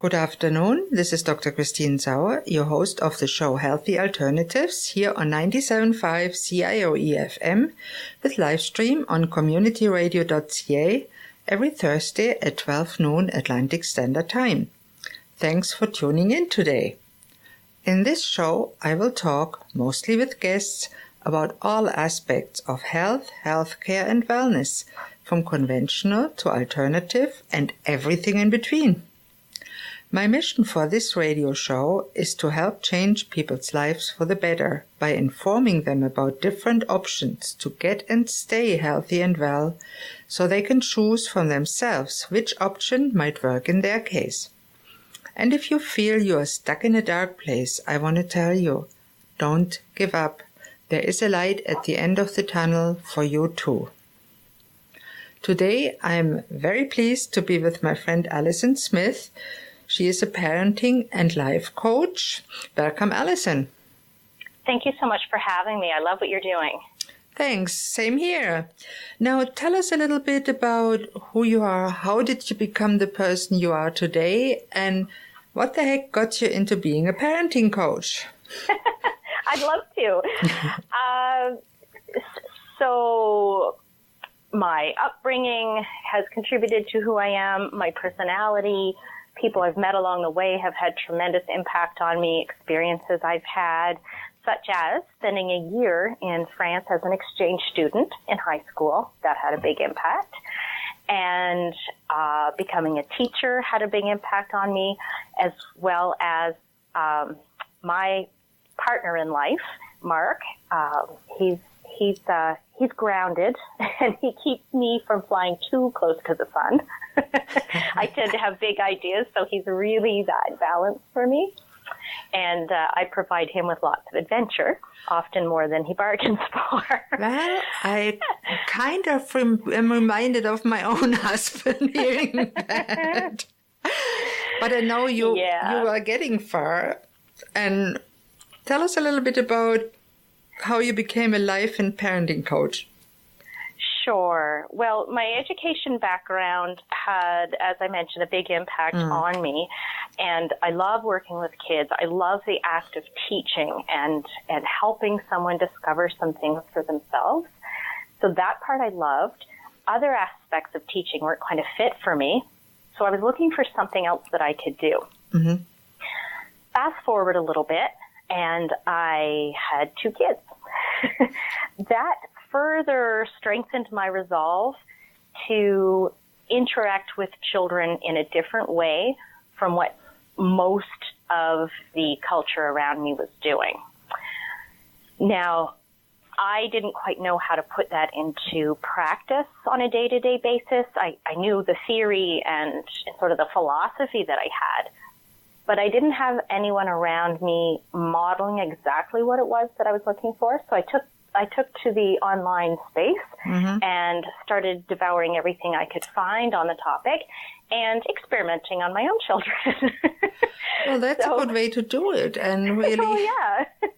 Good afternoon. This is DocChristine Sauer, your host of the show Healthy Alternatives here on 97.5 CIOE FM with live stream on communityradio.ca every Thursday at 12 noon Atlantic Standard Time. Thanks for tuning in today. In this show, I will talk, mostly with guests, about all aspects of health, healthcare and wellness, from conventional to alternative and everything in between. My mission for this radio show is to help change people's lives for the better by informing them about different options to get and stay healthy and well, so they can choose for themselves which option might work in their case. And if you feel you are stuck in a dark place, I want to tell you, don't give up. There is a light at the end of the tunnel for you too. Today, I'm very pleased to be with my friend Alison Smith. She is a parenting and life coach. Welcome, Alison. Thank you so much for having me. I love what you're doing. Thanks. Same here. Now, tell us a little bit about who you are. How did you become the person you are today? And what the heck got you into being a parenting coach? I'd love to. So my upbringing has contributed to who I am, my personality. People I've met along the way have had tremendous impact on me, experiences I've had, such as spending a year in France as an exchange student in high school. That had a big impact. And becoming a teacher had a big impact on me, as well as my partner in life, Mark. He's grounded, and he keeps me from flying too close to the sun. I tend to have big ideas, so he's really that balance for me. And I provide him with lots of adventure, often more than he bargains for. Well, I kind of am reminded of my own husband hearing that. But I know you are getting far. And tell us a little bit about how you became a life and parenting coach. Sure. Well, my education background had, as I mentioned, a big impact on me. And I love working with kids. I love the act of teaching and helping someone discover some things for themselves. So that part I loved. Other aspects of teaching weren't quite a fit for me. So I was looking for something else that I could do. Mm-hmm. Fast forward a little bit, and I had 2 kids. That further strengthened my resolve to interact with children in a different way from what most of the culture around me was doing. Now, I didn't quite know how to put that into practice on a day-to-day basis. I knew the theory and sort of the philosophy that I had, but I didn't have anyone around me modeling exactly what it was that I was looking for. So I took to the online space and started devouring everything I could find on the topic and experimenting on my own children. Well, that's a good way to do it. And really, oh, yeah.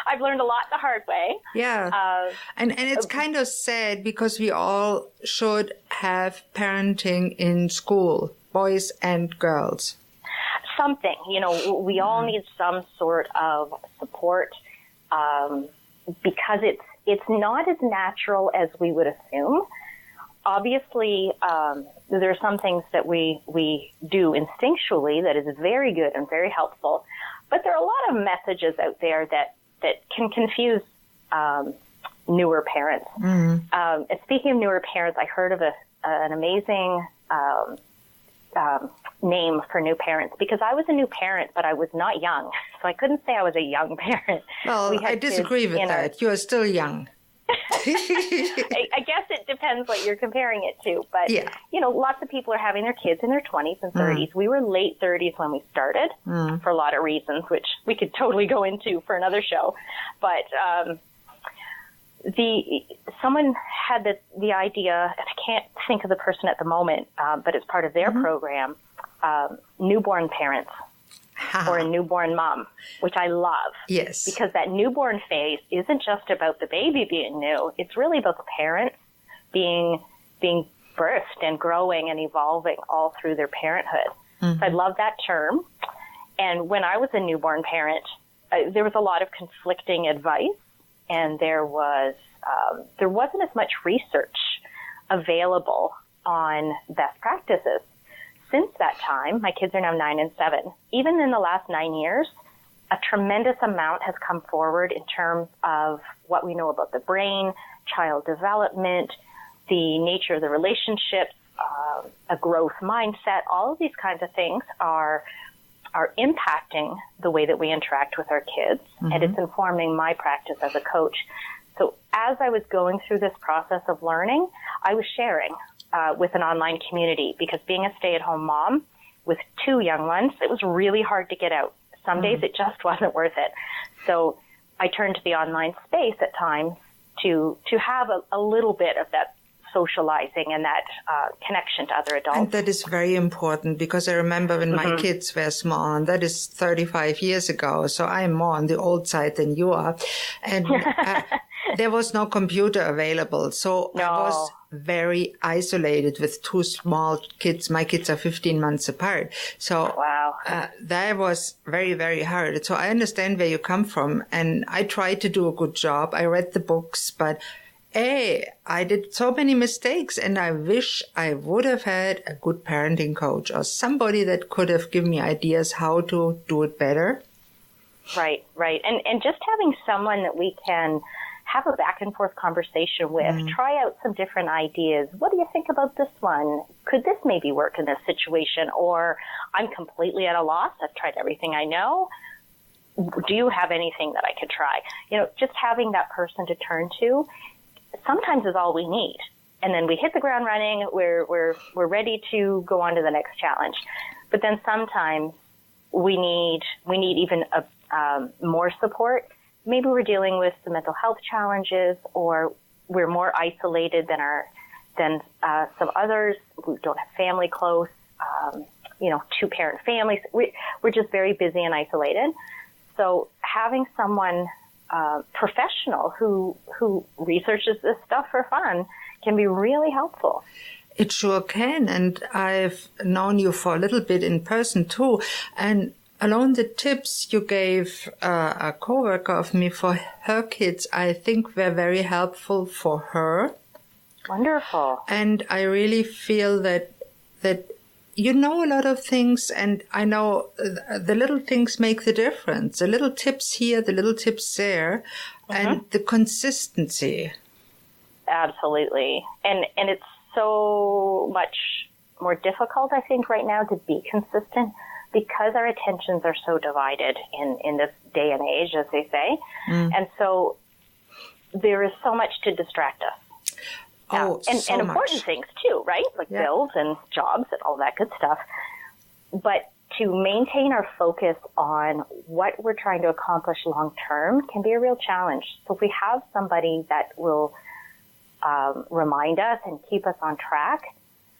I've learned a lot the hard way. Yeah. And it's kind of sad because we all should have parenting in school, boys and girls. Something, we all need some sort of support, because it's not as natural as we would assume. Obviously, there are some things that we do instinctually that is very good and very helpful, but there are a lot of messages out there that can confuse newer parents. And speaking of newer parents, I heard of an amazing name for new parents, because I was a new parent, but I was not young. So I couldn't say I was a young parent. Well, I disagree with that. You are still young. I guess it depends what you're comparing it to. But, lots of people are having their kids in their 20s and 30s. We were late 30s when we started for a lot of reasons, which we could totally go into for another show. But someone had the idea, and I can't think of the person at the moment, but it's part of their program, newborn parents or a newborn mom, which I love. Yes. Because that newborn phase isn't just about the baby being new. It's really about the parents being birthed and growing and evolving all through their parenthood. So I love that term. And when I was a newborn parent, there was a lot of conflicting advice, and there wasn't as much research available on best practices. Since that time, my kids are now 9 and 7. Even in the last 9 years, a tremendous amount has come forward in terms of what we know about the brain, child development, the nature of the relationships, a growth mindset. All of these kinds of things are impacting the way that we interact with our kids, and it's informing my practice as a coach. So as I was going through this process of learning, I was sharing with an online community, because being a stay-at-home mom with 2 young ones, it was really hard to get out. Some days it just wasn't worth it. So I turned to the online space at times to have a little bit of that socializing and that connection to other adults. And that is very important, because I remember when my kids were small, and that is 35 years ago, so I am more on the old side than you are. And there was no computer available, so I was very isolated with 2 small kids. My kids are 15 months apart. So that was very, very hard. So I understand where you come from, and I tried to do a good job. I read the books, but I did so many mistakes, and I wish I would have had a good parenting coach or somebody that could have given me ideas how to do it better. Right. And just having someone that we can have a back and forth conversation with, try out some different ideas. What do you think about this one? Could this maybe work in this situation? Or I'm completely at a loss. I've tried everything I know. Do you have anything that I could try? Just having that person to turn to sometimes is all we need. And then we hit the ground running. We're ready to go on to the next challenge. But then sometimes we need even more support. Maybe we're dealing with some mental health challenges, or we're more isolated than some others. We don't have family close, 2-parent families. We're just very busy and isolated. So having someone professional who researches this stuff for fun can be really helpful. It sure can. And I've known you for a little bit in person too. And along the tips you gave a coworker of me for her kids, I think were very helpful for her. Wonderful. And I really feel that you know a lot of things, and I know the little things make the difference. The little tips here, the little tips there, and the consistency. Absolutely. And it's so much more difficult, I think, right now to be consistent, because our attentions are so divided in this day and age, as they say. And so there is so much to distract us. And important things too, right? Like bills and jobs and all that good stuff. But to maintain our focus on what we're trying to accomplish long term can be a real challenge. So if we have somebody that will remind us and keep us on track,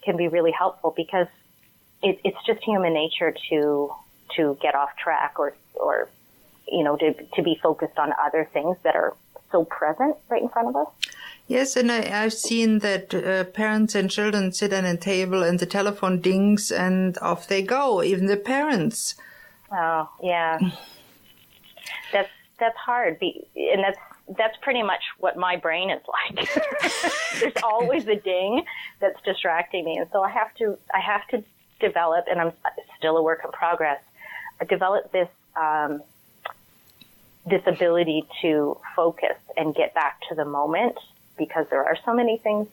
can be really helpful, because it's just human nature to get off track or to be focused on other things that are so present right in front of us. Yes, and I've seen that parents and children sit at a table and the telephone dings and off they go, even the parents. Oh, yeah. That's hard. And that's pretty much what my brain is like. There's always a ding that's distracting me. And so I have to develop, and I'm still a work in progress, develop this ability to focus and get back to the moment, because there are so many things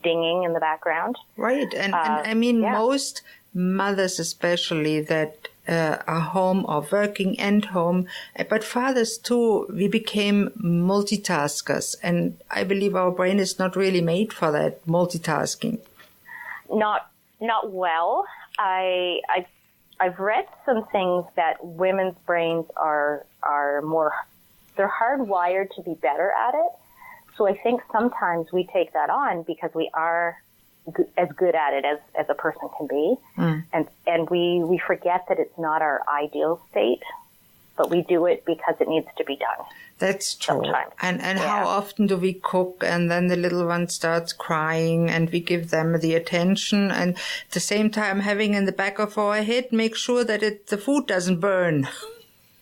dinging in the background. Right. And I mean, most mothers especially that are home or working and home, but fathers too, we became multitaskers. And I believe our brain is not really made for that multitasking. Not well. I've read some things that women's brains are more, they're hardwired to be better at it. So I think sometimes we take that on because we are as good at it as a person can be. And we forget that it's not our ideal state. but we do it because it needs to be done. That's true. Sometimes. And how often do we cook and then the little one starts crying and we give them the attention and at the same time having in the back of our head, make sure that the food doesn't burn.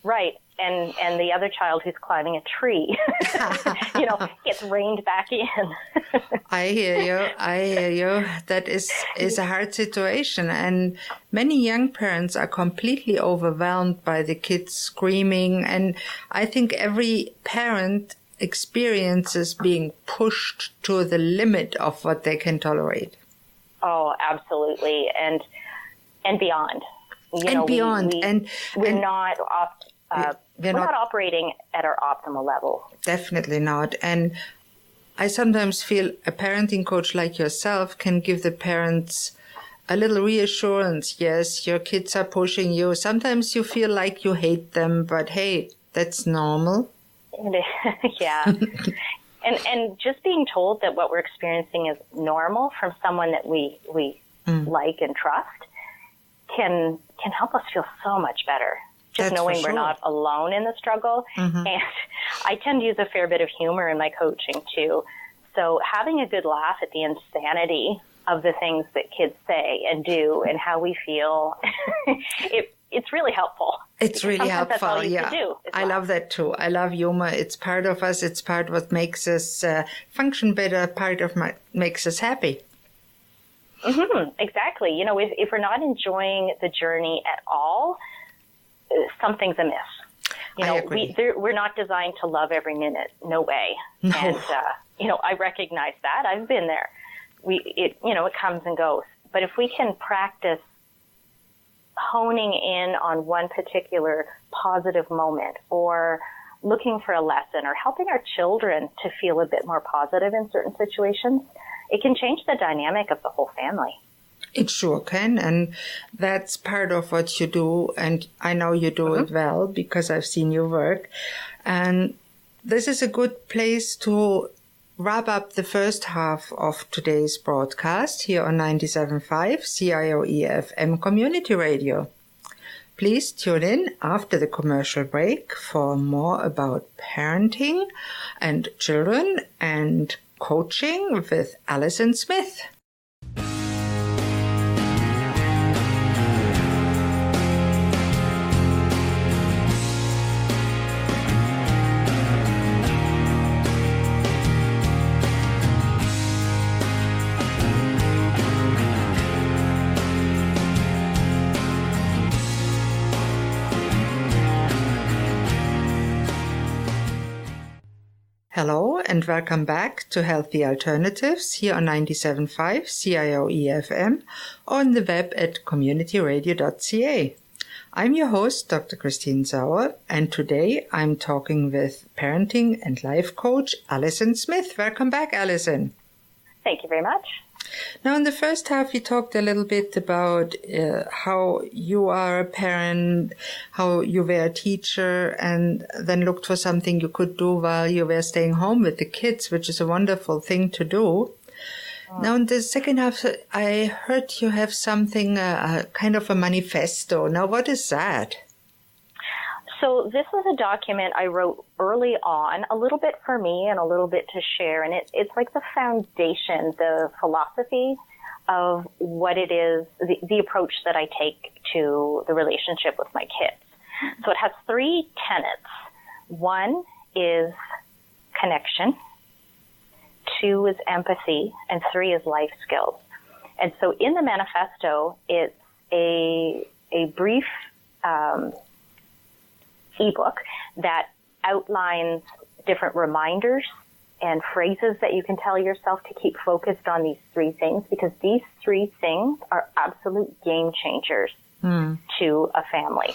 Right. And the other child who's climbing a tree, gets reined back in. I hear you. That is a hard situation. And many young parents are completely overwhelmed by the kids screaming. And I think every parent experiences being pushed to the limit of what they can tolerate. Oh, absolutely. And beyond. We're not operating at our optimal level. Definitely not. And I sometimes feel a parenting coach like yourself can give the parents a little reassurance. Yes, your kids are pushing you. Sometimes you feel like you hate them, but hey, that's normal. Yeah. And just being told that what we're experiencing is normal from someone that we like and trust can help us feel so much better. Just That's knowing for sure. we're not alone in the struggle. Mm-hmm. And I tend to use a fair bit of humor in my coaching too. So having a good laugh at the insanity of the things that kids say and do and how we feel, it's really helpful. It's really Sometimes helpful. That's all you can do. I love that too. I love humor. It's part of us. It's part what makes us function better. Part of makes us happy. Mm-hmm, exactly. If we're not enjoying the journey at all, something's amiss. I agree. We're not designed to love every minute. No way. No. And I recognize that. I've been there. It comes and goes. But if we can practice honing in on one particular positive moment, or looking for a lesson, or helping our children to feel a bit more positive in certain situations, it can change the dynamic of the whole family. It sure can, and that's part of what you do, and I know you do it well because I've seen your work. And this is a good place to wrap up the first half of today's broadcast here on 97.5 CIOE FM Community Radio. Please tune in after the commercial break for more about parenting and children and coaching with Alison Smith. Hello and welcome back to Healthy Alternatives here on 97.5 CIOE FM on the web at communityradio.ca. I'm your host, DocChristine Sauer, and today I'm talking with parenting and life coach Alison Smith. Welcome back, Alison. Thank you very much. Now, in the first half, we talked a little bit about how you are a parent, how you were a teacher, and then looked for something you could do while you were staying home with the kids, which is a wonderful thing to do. Now, in the second half, I heard you have something, kind of a manifesto. Now, what is that? So this was a document I wrote early on, a little bit for me and a little bit to share. And it's like the foundation, the philosophy of what it is, the approach that I take to the relationship with my kids. So it has 3 tenets. 1 is connection, 2 is empathy, and 3 is life skills. And so in the manifesto, it's a brief ebook that outlines different reminders and phrases that you can tell yourself to keep focused on these 3 things, because these 3 things are absolute game changers to a family.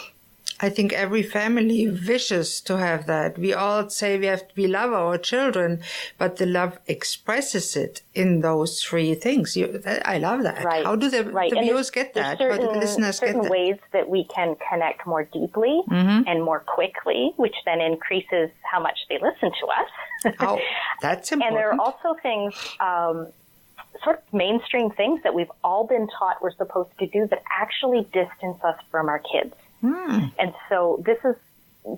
I think every family wishes to have that. We all say we love our children, but the love expresses it in those 3 things. I love that. Right. How do the viewers get that? How do the listeners get that? Certain ways that we can connect more deeply and more quickly, which then increases how much they listen to us. Oh, that's important. And there are also things, sort of mainstream things that we've all been taught we're supposed to do that actually distance us from our kids. And so this is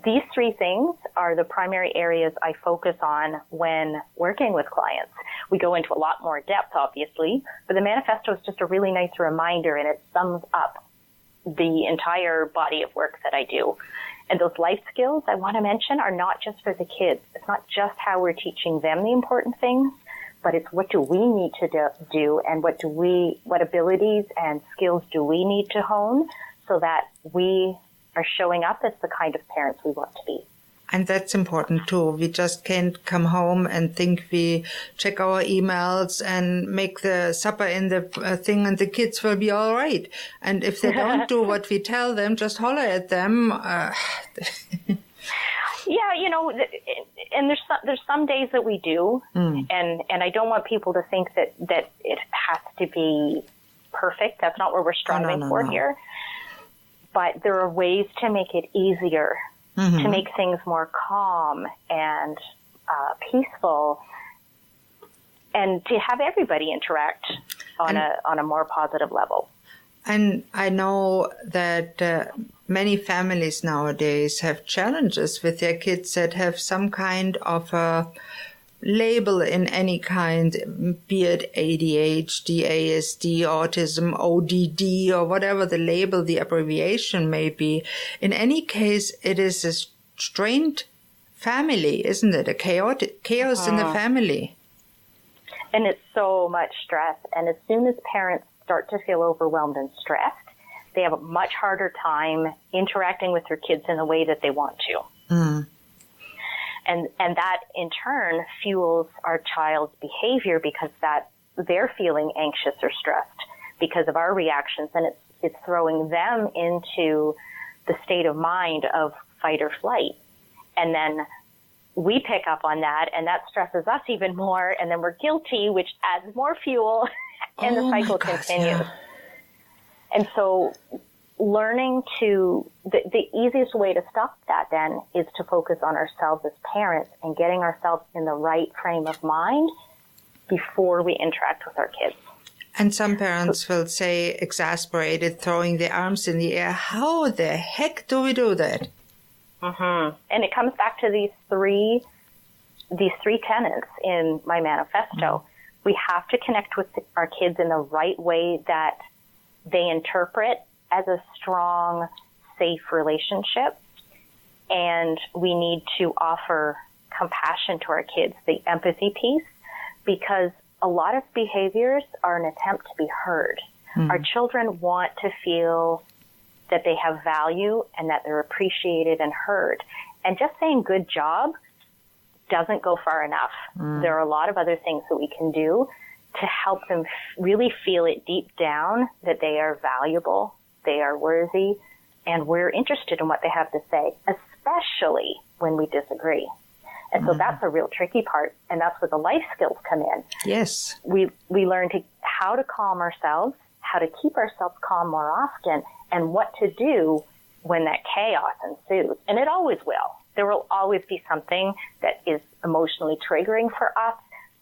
these three things are the primary areas I focus on when working with clients. We go into a lot more depth, obviously, but the manifesto is just a really nice reminder, and it sums up the entire body of work that I do. And those life skills I want to mention are not just for the kids. It's not just how we're teaching them the important things, but it's what do we need to do and what abilities and skills do we need to hone so that we are showing up as the kind of parents we want to be. And that's important too. We just can't come home and think we check our emails and make the supper in the thing and the kids will be all right. And if they don't do what we tell them, just holler at them. Yeah, you know, and there's some days that we do, and I don't want people to think that it has to be perfect. That's not what we're striving for here. But there are ways to make it easier, to make things more calm and peaceful, and to have everybody interact on a more positive level. And I know that many families nowadays have challenges with their kids that have some kind of a label in any kind, be it ADHD, ASD, autism, ODD, or whatever the label, the abbreviation may be. In any case, it is a strained family, isn't it? A chaos in the family. And it's so much stress. And as soon as parents start to feel overwhelmed and stressed, they have a much harder time interacting with their kids in the way that they want to. And that in turn fuels our child's behavior because they're feeling anxious or stressed because of our reactions, and it's throwing them into the state of mind of fight or flight. And then we pick up on that, and that stresses us even more, and then we're guilty, which adds more fuel, and the cycle continues. Yeah. And so learning the easiest way to stop that then is to focus on ourselves as parents and getting ourselves in the right frame of mind before we interact with our kids. And some parents will say, exasperated, throwing their arms in the air, how the heck do we do that? And it comes back to these three tenets in my manifesto. We have to connect with our kids in the right way that they interpret as a strong, safe relationship. And we need to offer compassion to our kids, the empathy piece, because a lot of behaviors are an attempt to be heard. Our children want to feel that they have value and that they're appreciated and heard. And just saying good job doesn't go far enough. There are a lot of other things that we can do to help them really feel it deep down that they are valuable, they are worthy, and we're interested in what they have to say, especially when we disagree. And so that's a real tricky part, and that's where the life skills come in. Yes. We learn how to calm ourselves, how to keep ourselves calm more often, and what to do when that chaos ensues. And it always will. There will always be something that is emotionally triggering for us,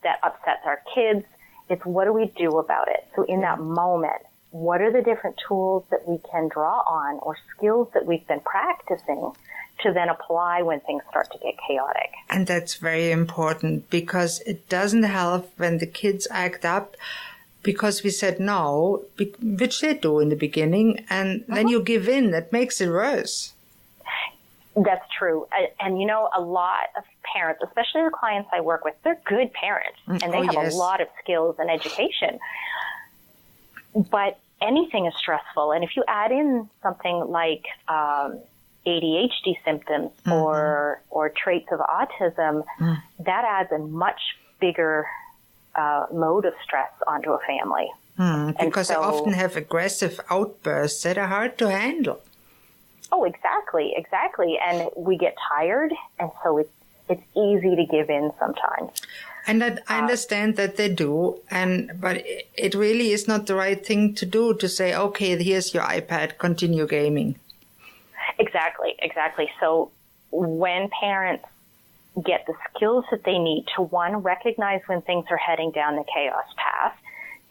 that upsets our kids. It's what do we do about it? So in that moment, what are the different tools that we can draw on or skills that we've been practicing to then apply when things start to get chaotic? And that's very important, because it doesn't help when the kids act up because we said no, which they do in the beginning, and then you give in. That makes it worse. That's true. And, you know, a lot of parents, especially the clients I work with, they're good parents, and they have a lot of skills and education. But anything is stressful. And if you add in something like ADHD symptoms or traits of autism, that adds a much bigger load of stress onto a family. Because they often have aggressive outbursts that are hard to handle. Oh, exactly. And we get tired, and so it's easy to give in sometimes. And I understand that they do, but it really is not the right thing to do, to say, okay, here's your iPad, continue gaming. Exactly. So when parents get the skills that they need to, one, recognize when things are heading down the chaos path,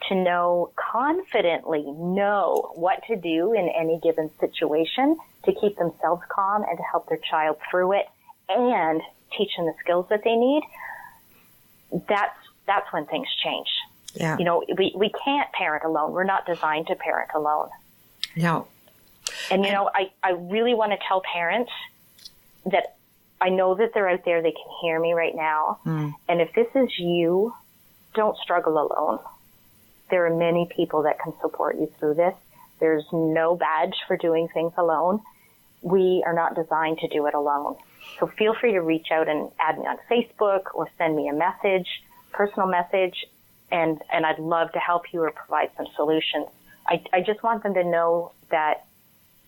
to confidently know what to do in any given situation to keep themselves calm and to help their child through it and teach them the skills that they need, that's when things change. Yeah. We can't parent alone. We're not designed to parent alone. No. And, I really want to tell parents that I know that they're out there. They can hear me right now. And if this is you, don't struggle alone. There are many people that can support you through this. There's no badge for doing things alone. We are not designed to do it alone. So feel free to reach out and add me on Facebook or send me a message, personal message, and I'd love to help you or provide some solutions. I just want them to know that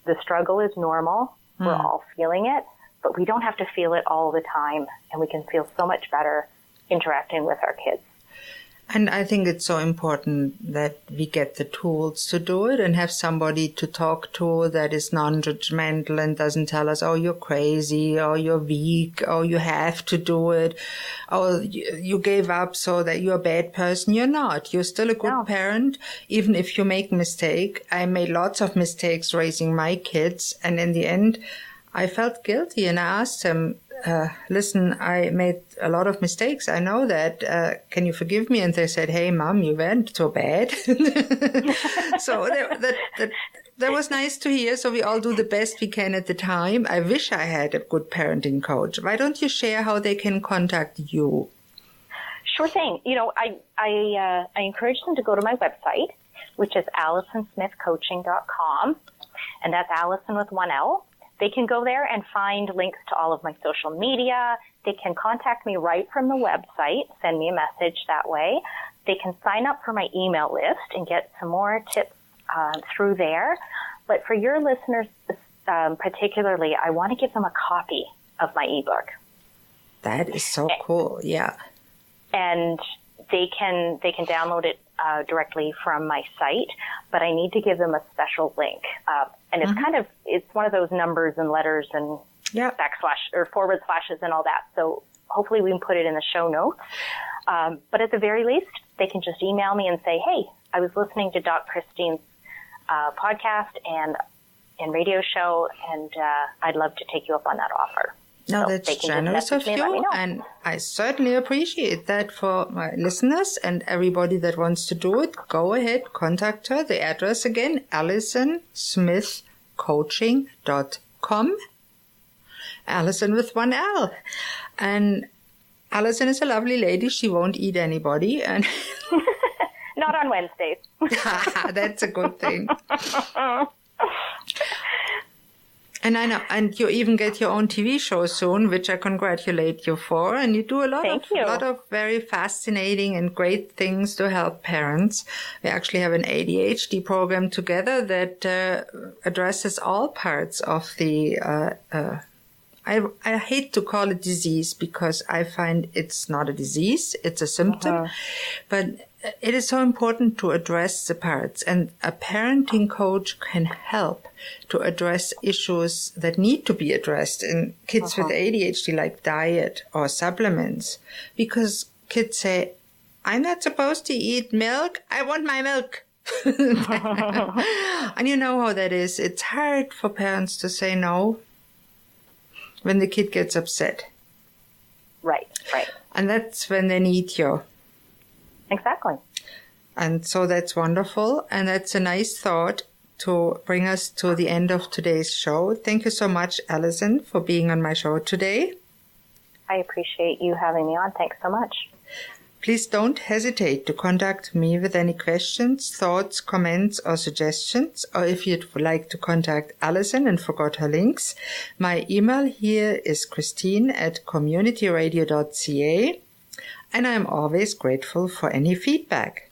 the struggle is normal. We're all feeling it, but we don't have to feel it all the time, and we can feel so much better interacting with our kids. And I think it's so important that we get the tools to do it and have somebody to talk to that is non-judgmental and doesn't tell us, oh, you're crazy, or you're weak, or you have to do it, or you gave up so that you're a bad person. You're not. You're still a good parent, even if you make a mistake. I made lots of mistakes raising my kids, and in the end, I felt guilty, and I asked them, listen, I made a lot of mistakes. I know that. Can you forgive me? And they said, hey, Mom, you weren't so bad. So that was nice to hear. So we all do the best we can at the time. I wish I had a good parenting coach. Why don't you share how they can contact you? Sure thing. I encourage them to go to my website, which is AlisonSmithCoaching.com. And that's Alison with one L. They can go there and find links to all of my social media. They can contact me right from the website, send me a message that way. They can sign up for my email list and get some more tips through there. But for your listeners particularly, I want to give them a copy of my ebook. That is so cool, yeah. And they can download it directly from my site, but I need to give them a special link. And it's it's one of those numbers and letters and backslash or forward slashes and all that. So hopefully we can put it in the show notes. But at the very least, they can just email me and say, hey, I was listening to DocChristine's podcast and radio show, and I'd love to take you up on that offer. No, that's generous of you, and I certainly appreciate that for my listeners and everybody that wants to do it. Go ahead, contact her. The address again, AlisonSmithCoaching.com. Alison with one L. And Alison is a lovely lady. She won't eat anybody. And not on Wednesdays. That's a good thing. And I know, and you even get your own TV show soon, which I congratulate you for. And you do a lot of very fascinating and great things to help parents. We actually have an ADHD program together that addresses all parts of the. I hate to call it disease because I find it's not a disease; it's a symptom. But it is so important to address the parts, and a parenting coach can help to address issues that need to be addressed in kids with ADHD, like diet or supplements, because kids say, I'm not supposed to eat milk. I want my milk. And you know how that is. It's hard for parents to say no when the kid gets upset. Right. And that's when they need you. Exactly. And so that's wonderful. And that's a nice thought to bring us to the end of today's show. Thank you so much, Alison, for being on my show today. I appreciate you having me on. Thanks so much. Please don't hesitate to contact me with any questions, thoughts, comments, or suggestions. Or if you'd like to contact Alison and forgot her links, my email here is christine@communityradio.ca. And I am always grateful for any feedback.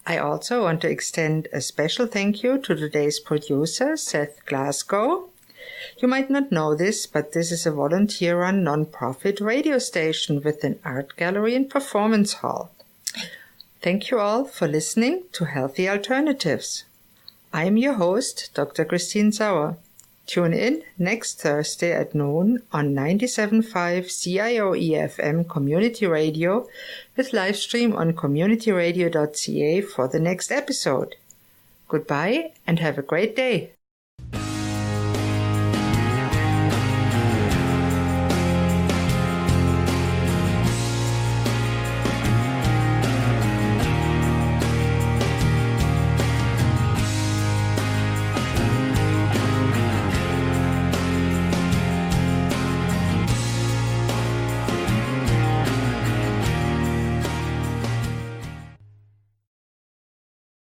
I also want to extend a special thank you to today's producer, Seth Glasgow. You might not know this, but this is a volunteer-run non-profit radio station with an art gallery and performance hall. Thank you all for listening to Healthy Alternatives. I'm your host, Dr. Christine Sauer. Tune in next Thursday at noon on 97.5 CIOE-FM Community Radio with live stream on communityradio.ca for the next episode. Goodbye and have a great day.